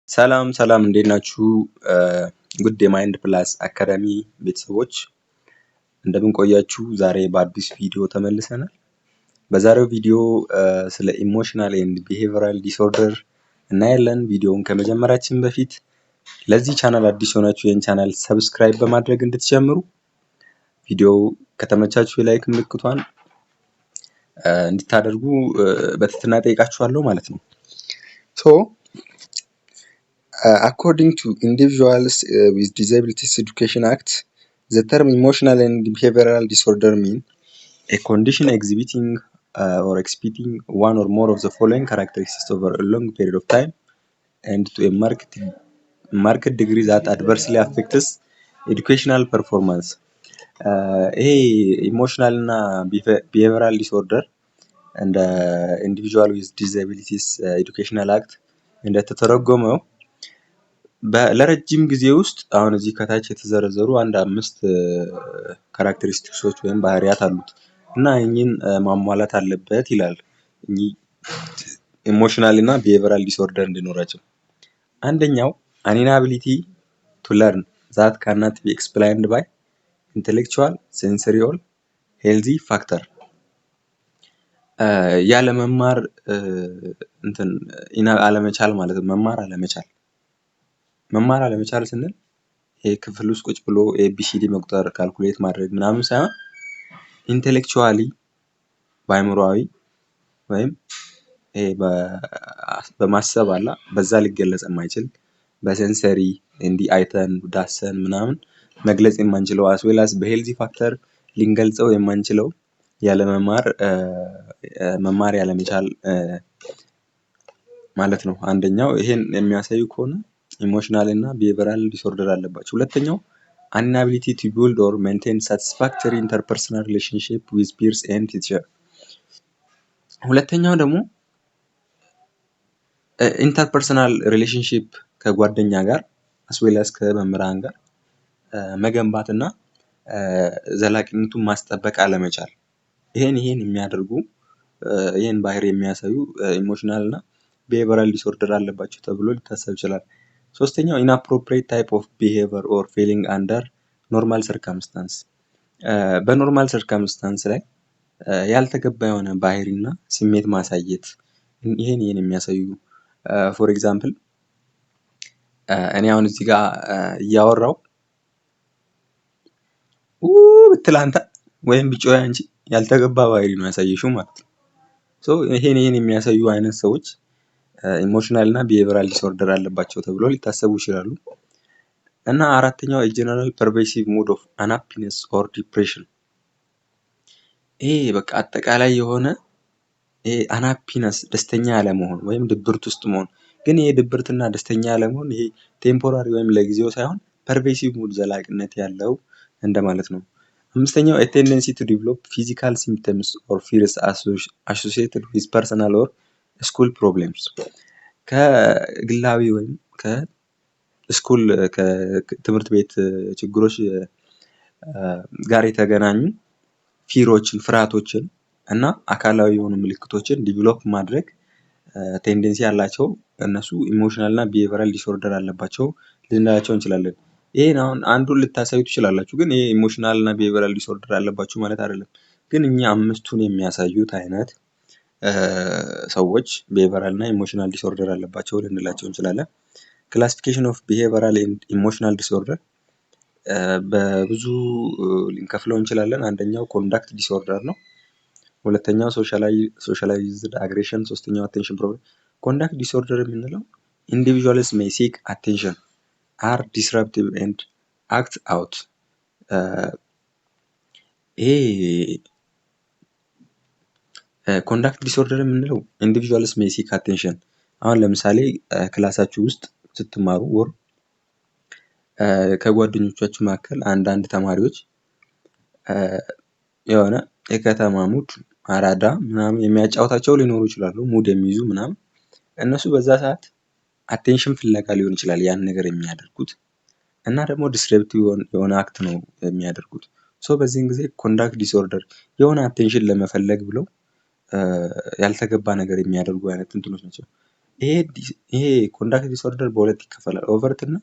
ሰላም ሰላም እንዴት ናችሁ? ጉድ የማይንድ ፕላስ አካዳሚ ቤተሰቦች እንደምን ቆያችሁ? ዛሬ በአዲስ ቪዲዮ ተመልሰናል። በዛሬው ቪዲዮ ስለ ኢሞሽናል ኤንድ ቢሄቪራል ዲስኦርደር እናያለን። ቪዲዮውን ከመጀመራችን በፊት ለዚህ ቻናል አዲስ ሆናችሁ ይህን ቻናል ሰብስክራይብ በማድረግ እንድትጀምሩ፣ ቪዲዮው ከተመቻችሁ የላይክ ምልክቷን እንድታደርጉ በትህትና ጠይቃችኋለሁ ማለት ነው። According to Individuals with Disabilities Education Act, the term emotional and behavioral disorder mean a condition exhibiting or exhibiting one or more of the following characteristics over a long period of time and to a marked degree that adversely affects educational performance. ይሄ ኢሞሽናል እና ቢሄቪራል ዲስኦርደር እንደ ኢንዲቪጁዋል ዊዝ ዲዛቢሊቲስ ኤዱኬሽናል አክት እንደተተረጎመው ለረጅም ጊዜ ውስጥ አሁን እዚህ ከታች የተዘረዘሩ አንድ 5 ካራክተሪስቲክሶች ወይም ባህሪያት አሉት እና እኚህን ማሟላት አለበት ይላል። እኚህ ኢሞሽናል እና ቢሄቪራል ዲስኦርደር እንዲኖራቸው አንደኛው an inability to learn that cannot be explained by intellectual, sensorial, healthy factor ያለ መማር አለመቻል ማለት ነው። መማር አለመቻል ስንል ይሄ ክፍል ውስጥ ቁጭ ብሎ ኤቢሲዲ መቁጠር ካልኩሌት ማድረግ ምናምን ሳይሆን ኢንተሌክቹዋሊ በአእምሮአዊ ወይም በማሰብ አላ በዛ ሊገለጽ የማይችል በሴንሰሪ እንዲ አይተን ዳሰን ምናምን መግለጽ የማንችለው አስዌላስ በሄልዚ ፋክተር ሊንገልጸው የማንችለው ያለ መማር ያለመቻል ማለት ነው። አንደኛው ይሄን የሚያሳዩ ከሆነ ኢሞሽናል እና ቢሄቪራል ዲስኦርደር አለባቸው። ሁለተኛው inability to build or maintain satisfactory interpersonal relationship with peers and teacher። ሁለተኛው ደግሞ ኢንተርፐርሰናል ሪሌሽንሺፕ ከጓደኛ ጋር አስዌላስ ከመምህራን ጋር መገንባትና ዘላቂነቱን ማስጠበቅ አለመቻል። ይሄን የሚያደርጉ ይሄን ባህሪ የሚያሳዩ ኢሞሽናል እና ቢሄቪራል ዲስኦርደር አለባቸው ተብሎ ሊታሰብ ይችላል። ሶስተኛው inappropriate type of behavior or feeling under normal circumstance። በኖርማል ሰርከምስታንስ ላይ ያልተገባ የሆነ ባህሪና ስሜት ማሳየት ይሄን የሚያሳዩ ፎር ኤግዛምፕል እኔ አሁን እዚህ ጋር እያወራው ብትል አንተ ወይም ብጮህ አንቺ ያልተገባ ባህሪ ነው ያሳየሽው ማለት ነው። ሶ ይሄን የሚያሳዩ አይነት ሰዎች ኢሞሽናል እና ቢሄቪራል ዲስኦርደር አለባቸው ተብሎ ሊታሰቡ ይችላሉ። እና አራተኛው ጀነራል ፐርቬሲቭ ሙድ ኦፍ አንሃፒነስ ኦር ዲፕሬሽን። ይሄ በቃ አጠቃላይ የሆነ አንሃፒነስ ደስተኛ ያለመሆን ወይም ድብርት ውስጥ መሆን። ግን ይሄ ድብርትና ደስተኛ ያለመሆን ይሄ ቴምፖራሪ ወይም ለጊዜው ሳይሆን ፐርቬሲቭ ሙድ ዘላቂነት ያለው እንደማለት ነው። አምስተኛው a tendency to develop physical symptoms or fears associated with personal or school problems። ከግላዊ ወይም ከስኩል ከትምህርት ቤት ችግሮች ጋር የተገናኙ ፊሮችን፣ ፍርሃቶችን እና አካላዊ የሆኑ ምልክቶችን ዲቨሎፕ ማድረግ ቴንደንሲ ያላቸው እነሱ ኢሞሽናል እና ቢሄቪራል ዲስኦርደር አለባቸው ልንላቸው እንችላለን። ይሄን አሁን አንዱን ልታሳዩ ትችላላችሁ፣ ግን ይሄ ኢሞሽናል እና ቢሄቪራል ዲስኦርደር አለባችሁ ማለት አይደለም። ግን እኛ አምስቱን የሚያሳዩት አይነት ሰዎች ቢሄቪራል እና ኢሞሽናል ዲስኦርደር አለባቸው ልንላቸው እንችላለን። ክላሲፊኬሽን ኦፍ ቢሄቪራል ኤንድ ኢሞሽናል ዲስኦርደር በብዙ ልንከፍለው እንችላለን። አንደኛው ኮንዳክት ዲስኦርደር ነው። ሁለተኛው ሶሻላይዝድ አግሬሽን፣ ሶስተኛው አቴንሽን ፕሮብሌም። ኮንዳክት ዲስኦርደር የምንለው ኢንዲቪጁዋልስ ሜይ ሲክ አቴንሽን አር ዲስረፕቲቭ ኤንድ አክት አውት። ይሄ ኮንዳክት ዲስኦርደር የምንለው ኢንዲቪጁዋልስ ሜይ ሲክ አቴንሽን። አሁን ለምሳሌ ክላሳችሁ ውስጥ ስትማሩ ወር ከጓደኞቻችሁ መካከል አንዳንድ ተማሪዎች የሆነ የከተማ ሙድ አራዳ ምናምን የሚያጫውታቸው ሊኖሩ ይችላሉ፣ ሙድ የሚይዙ ምናምን። እነሱ በዛ ሰዓት አቴንሽን ፍለጋ ሊሆን ይችላል ያን ነገር የሚያደርጉት እና ደግሞ ዲስረፕቲቭ የሆነ አክት ነው የሚያደርጉት። ሶ በዚህን ጊዜ ኮንዳክት ዲስኦርደር የሆነ አቴንሽን ለመፈለግ ብለው ያልተገባ ነገር የሚያደርጉ አይነት እንትኖች ናቸው። ይሄ ኮንዳክት ዲስኦርደር በሁለት ይከፈላል። ኦቨርት እና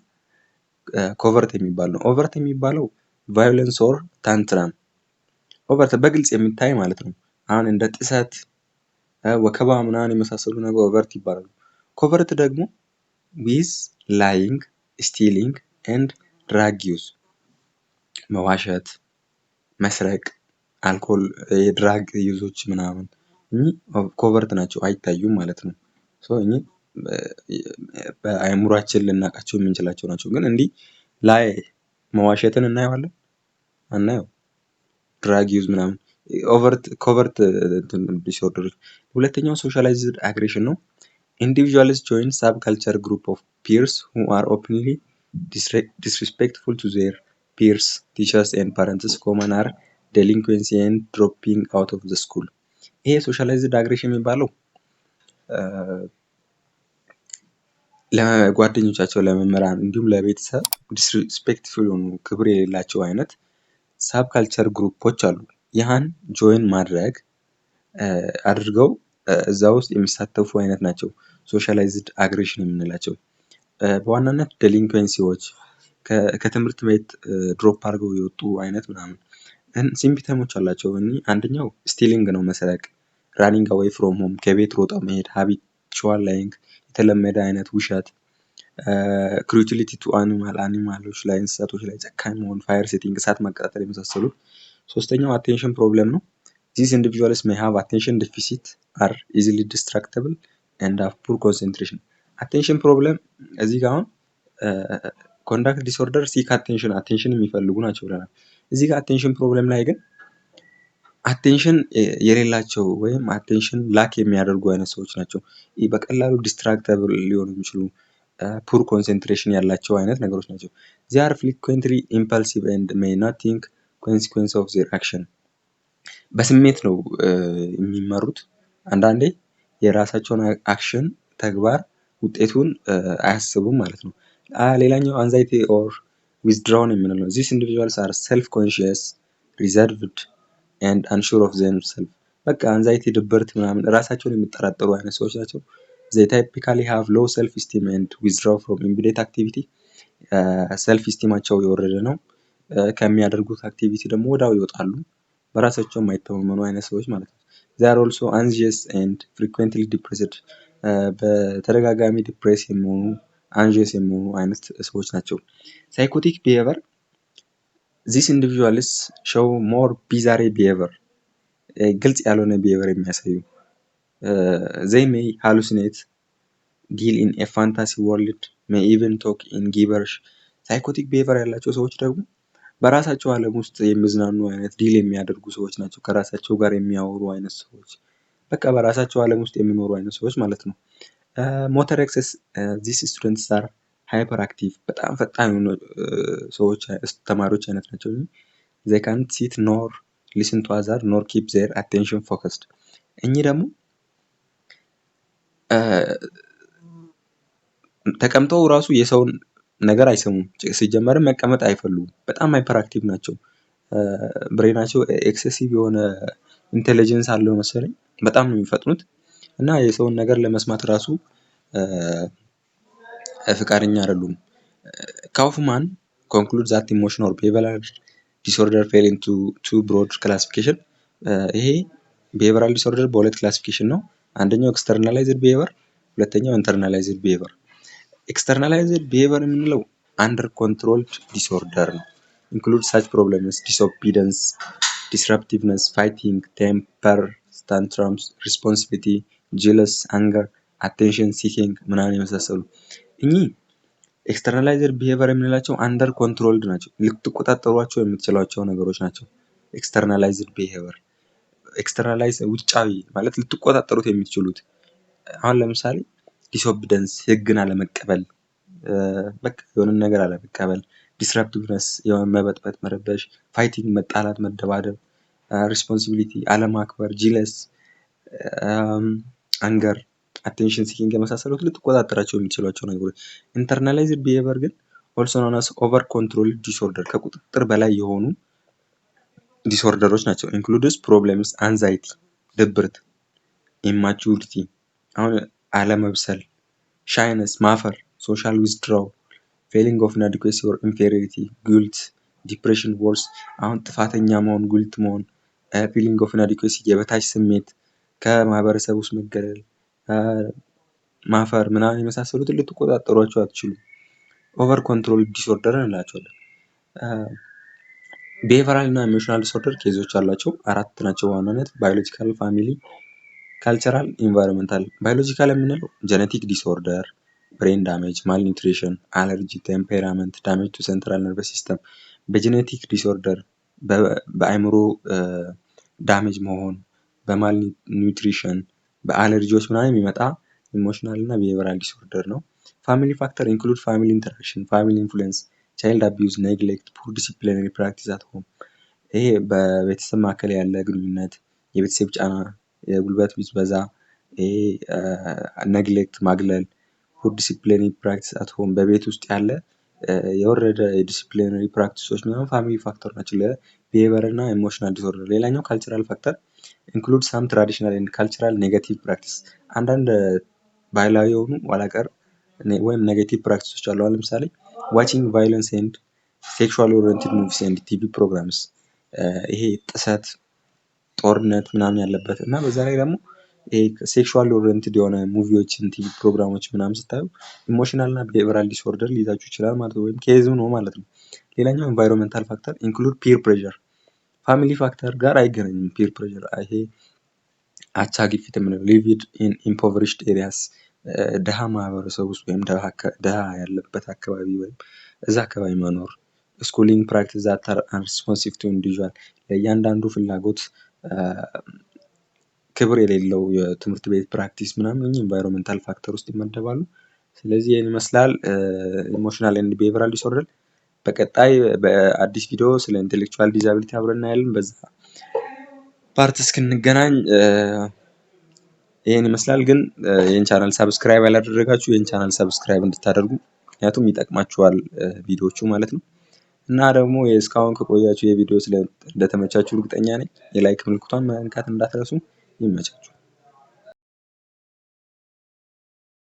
ኮቨርት የሚባል ነው። ኦቨርት የሚባለው ቫዮለንስ ኦር ታንትራም፣ ኦቨርት በግልጽ የሚታይ ማለት ነው። አሁን እንደ ጥሰት፣ ወከባ ምናምን የመሳሰሉ ነገር ኦቨርት ይባላሉ። ኮቨርት ደግሞ ዊዝ ላይንግ፣ ስቲሊንግ ኤንድ ድራግ ዩዝ፣ መዋሸት፣ መስረቅ፣ አልኮል፣ የድራግ ዩዞች ምናምን እኚህ ኮቨርት ናቸው፣ አይታዩም ማለት ነው። እኚህ በአእምሯችን ልናውቃቸው የምንችላቸው ናቸው። ግን እንዲህ ላይ መዋሸትን እናየዋለን አናየው። ድራግ ዩዝ ምናምን ኮቨርት ዲስኦርደሮች። ሁለተኛው ሶሻላይዝድ አግሬሽን ነው። ኢንዲቪጁዋልስ ጆይን ሳብ ካልቸር ግሩፕ ኦፍ ፒርስ ሁ አር ኦፕንሊ disrespectful to their peers, teachers and parents. common are delinquency and dropping out of the school. ይሄ ሶሻላይዝድ አግሬሽን የሚባለው ለጓደኞቻቸው፣ ለመምህራን እንዲሁም ለቤተሰብ ዲስሪስፔክትፉል የሆኑ ክብር የሌላቸው አይነት ሳብ ካልቸር ግሩፖች አሉ። ያህን ጆይን ማድረግ አድርገው እዛ ውስጥ የሚሳተፉ አይነት ናቸው ሶሻላይዝድ አግሬሽን የምንላቸው። በዋናነት ዴሊንኩዌንሲዎች፣ ከትምህርት ቤት ድሮፕ አድርገው የወጡ አይነት ምናምን ሲምፕተሞች አላቸው። አንደኛው ስቲሊንግ ነው፣ መስረቅ፣ ራኒንግ አዌይ ፍሮም ሆም፣ ከቤት ሮጠ መሄድ፣ ሃቢቹዋል ላይንግ፣ የተለመደ አይነት ውሸት፣ ክሩቲሊቲ ቱ አኒማሎች ላይ፣ እንስሳቶች ላይ ጨካኝ መሆን፣ ፋየር ሴቲንግ፣ እሳት ማቀጣጠል የመሳሰሉት። ሶስተኛው አቴንሽን ፕሮብለም ነው። ዚስ ኢንዲቪጁዋልስ ሜይ ሃቭ አቴንሽን ዲፊሲት፣ አር ኢዚሊ ዲስትራክተብል ኤንድ ሃቭ ፑር ኮንሰንትሬሽን። አቴንሽን ፕሮብለም እዚህ ጋር አሁን ኮንዳክት ዲስኦርደር ሲክ አቴንሽን የሚፈልጉ ናቸው ብለናል። እዚህ ጋር አቴንሽን ፕሮብለም ላይ ግን አቴንሽን የሌላቸው ወይም አቴንሽን ላክ የሚያደርጉ አይነት ሰዎች ናቸው። በቀላሉ ዲስትራክተብል ሊሆኑ የሚችሉ ፑር ኮንሰንትሬሽን ያላቸው አይነት ነገሮች ናቸው። they are frequently impulsive and may not think consequence of their action. በስሜት ነው የሚመሩት። አንዳንዴ የራሳቸውን አክሽን ተግባር ውጤቱን አያስቡም ማለት ነው። ሌላኛው አንዛይቲ ኦር ዊዝድራውን የምንለው these individuals are self conscious, reserved and unsure of themselves. በቃ አንዛይቲ፣ ድብርት ምናምን ራሳቸውን የሚጠራጠሩ አይነት ሰዎች ናቸው። they typically have low self esteem and withdraw from immediate activity. ሰልፍ ኢስቲማቸው የወረደ ነው። ከሚያደርጉት አክቲቪቲ ደግሞ ወዳው ይወጣሉ። በራሳቸው የማይተማመኑ አይነት ሰዎች ማለት ነው። they are also anxious and frequently depressed. በተደጋጋሚ ዲፕሬስ የሚሆኑ አንጂየስ የሚሆኑ አይነት ሰዎች ናቸው። ሳይኮቲክ ቢሄቨር these individuals show more bizarre behavior. ግልጽ ያልሆነ ቢሄቨር የሚያሳዩ they may hallucinate, deal in a fantasy world, may even talk in gibberish. ሳይኮቲክ ቢሄቨር ያላቸው ሰዎች ደግሞ በራሳቸው ዓለም ውስጥ የሚዝናኑ አይነት ዲል የሚያደርጉ ሰዎች ናቸው። ከራሳቸው ጋር የሚያወሩ አይነት ሰዎች፣ በቃ በራሳቸው ዓለም ውስጥ የሚኖሩ አይነት ሰዎች ማለት ነው። ሞተር ኤክሰስ these students are hyperactive. በጣም ፈጣን የሆኑ ሰዎች ተማሪዎች አይነት ናቸው። they can't sit nor listen to others nor keep their attention focused. እኚህ ደግሞ ተቀምጠው ራሱ የሰውን ነገር አይሰሙም። ሲጀመርም መቀመጥ አይፈልጉም። በጣም ሃይፐር አክቲቭ ናቸው። ብሬናቸው ኤክሰሲቭ የሆነ ኢንቴሊጀንስ አለው መሰለኝ። በጣም ነው የሚፈጥኑት እና የሰውን ነገር ለመስማት ራሱ ፍቃደኛ አይደሉም። ካውፍማን concludes that emotion or behavioral disorder fell into two broad classification. ይሄ behavioral disorder በሁለት ክላሲፊኬሽን ነው። አንደኛው externalized behavior፣ ሁለተኛው internalized behavior። externalized behavior የምንለው under controlled disorder ነው። include such problems disobedience, disruptiveness, fighting, temper tantrums, responsibility, jealous, anger, attention seeking ምናምን የመሳሰሉ። እኚህ ኤክስተርናላይዝድ ቢሄቨር የምንላቸው አንደር ኮንትሮልድ ናቸው። ልትቆጣጠሯቸው የምትችሏቸው ነገሮች ናቸው። ኤክስተርናላይዝድ ቢሄቨር ኤክስተርናላይዝ ውጫዊ ማለት ልትቆጣጠሩት የምትችሉት። አሁን ለምሳሌ ዲስኦቢደንስ ህግን አለመቀበል፣ በቃ የሆነ ነገር አለመቀበል። ዲስራፕቲቭነስ የሆነ መበጥበጥ፣ መረበሽ። ፋይቲንግ መጣላት፣ መደባደብ። ሪስፖንሲቢሊቲ አለማክበር። ጂለስ፣ አንገር፣ አቴንሽን ሲኪንግ የመሳሰሉት ልትቆጣጠራቸው የሚችሏቸው ነገሮች። ኢንተርናላይዝድ ቢሄቨር ግን ኦልሶ ኖን አስ ኦቨር ኮንትሮል ዲስኦርደር ከቁጥጥር በላይ የሆኑ ዲስኦርደሮች ናቸው። ኢንክሉድስ ፕሮብለምስ አንዛይቲ፣ ድብርት፣ ኢማቹሪቲ አሁን አለመብሰል፣ ሻይነስ ማፈር፣ ሶሻል ዊዝድራው፣ ፌሊንግ ኦፍ ኢናዲኩዌሲ ኦር ኢንፌሪዮሪቲ፣ ጉልት፣ ዲፕሬሽን፣ ወርስ አሁን ጥፋተኛ መሆን፣ ጉልት መሆን፣ ፊሊንግ ኦፍ ኢናዲኩዌሲ የበታች ስሜት፣ ከማህበረሰብ ውስጥ መገለል፣ ማፈር ምናምን የመሳሰሉትን ልትቆጣጠሯቸው አትችሉም። ኦቨር ኮንትሮል ዲስኦርደር እንላቸዋለን። ቢሄቨራል እና ኢሞሽናል ዲስኦርደር ኬዞች አሏቸው። 4 ናቸው በዋናነት ባዮሎጂካል፣ ፋሚሊ፣ ካልቸራል፣ ኢንቫይሮንመንታል። ባዮሎጂካል የምንለው ጀነቲክ ዲስኦርደር፣ ብሬን ዳሜጅ፣ ማልኒትሪሽን፣ አለርጂ፣ ቴምፔራመንት፣ ዳሜጅ ቱ ሴንትራል ነርቨስ ሲስተም። በጀኔቲክ ዲስኦርደር በአእምሮ ዳሜጅ መሆን፣ በማልኒትሪሽን፣ በአለርጂዎች ምናምን የሚመጣ ኢሞሽናል እና ቢሄቨራል ዲስኦርደር ነው። ፋሚሊ ፋክተር ኢንክሉድ ፋሚሊ ኢንተራክሽን፣ ፋሚሊ ኢንፍሉዌንስ፣ ቻይልድ አቢዩዝ፣ ኔግሌክት፣ ፑር ዲሲፕሊነሪ ፕራክቲስ አት ሆም። ይሄ በቤተሰብ መካከል ያለ ግንኙነት፣ የቤተሰብ ጫና፣ የጉልበት ብዝበዛ፣ ኔግሌክት ማግለል፣ ፑር ዲሲፕሊነሪ ፕራክቲስ አት ሆም በቤት ውስጥ ያለ የወረደ የዲሲፕሊነሪ ፕራክቲሶች ምናምን ፋሚሊ ፋክተር ናቸው ለቢሄቨር እና ኢሞሽናል ዲስኦርደር። ሌላኛው ካልቸራል ፋክተር ኢንክሉድ ሳም ትራዲሽናል ኤንድ ካልቸራል ኔጋቲቭ ፕራክቲስ። አንዳንድ ባህላዊ የሆኑ ኋላቀር ወይም ኔጌቲቭ ፕራክቲሶች አሉ። አሁን ለምሳሌ ዋቺንግ ቫዮለንስ ኤንድ ሴክሹዋል ኦሪየንትድ ሙቪስ ኤንድ ቲቪ ፕሮግራምስ፣ ይሄ ጥሰት፣ ጦርነት ምናምን ያለበት እና በዛ ላይ ደግሞ ይሄ ሴክሹዋል ኦሪየንትድ የሆነ ሙቪዎችን፣ ቲቪ ፕሮግራሞች ምናምን ስታዩ ኢሞሽናል እና ቢሄቨራል ዲስኦርደር ሊይዛችሁ ይችላል ማለት ነው፣ ወይም ኬዙ ነው ማለት ነው። ሌላኛው ኤንቫይሮንመንታል ፋክተር ኢንክሉድ ፒር ፕሬዠር። ፋሚሊ ፋክተር ጋር አይገናኝም ፒር ፕሬዠር። ይሄ አቻ ግፊት የምንለው ሊቭድ ኢን ኢምፖቨሪሽድ ኤሪያስ፣ ደሃ ማህበረሰብ ውስጥ ወይም ደሃ ያለበት አካባቢ ወይም እዛ አካባቢ መኖር። ስኩሊንግ ፕራክቲስ ዛት አር አንሪስፖንሲቭ ቱ ኢንዲቪዥዋል፣ ለእያንዳንዱ ፍላጎት ክብር የሌለው የትምህርት ቤት ፕራክቲስ ምናምን ኢንቫይሮንመንታል ፋክተር ውስጥ ይመደባሉ። ስለዚህ ይህን ይመስላል ኢሞሽናል ኤንድ ቢሄቨራል ዲስኦርደር። በቀጣይ በአዲስ ቪዲዮ ስለ ኢንቴሌክቹዋል ዲዛቢሊቲ አብረን እናያለን። በዛ ፓርት እስክንገናኝ ይህን ይመስላል። ግን ይህን ቻናል ሰብስክራይብ ያላደረጋችሁ ይህን ቻናል ሰብስክራይብ እንድታደርጉ፣ ምክንያቱም ይጠቅማችኋል ቪዲዮቹ ማለት ነው። እና ደግሞ እስካሁን ከቆያችሁ የቪዲዮ እንደተመቻችሁ እርግጠኛ ነኝ። የላይክ ምልክቷን መንካት እንዳትረሱ። ይመቻችሁ።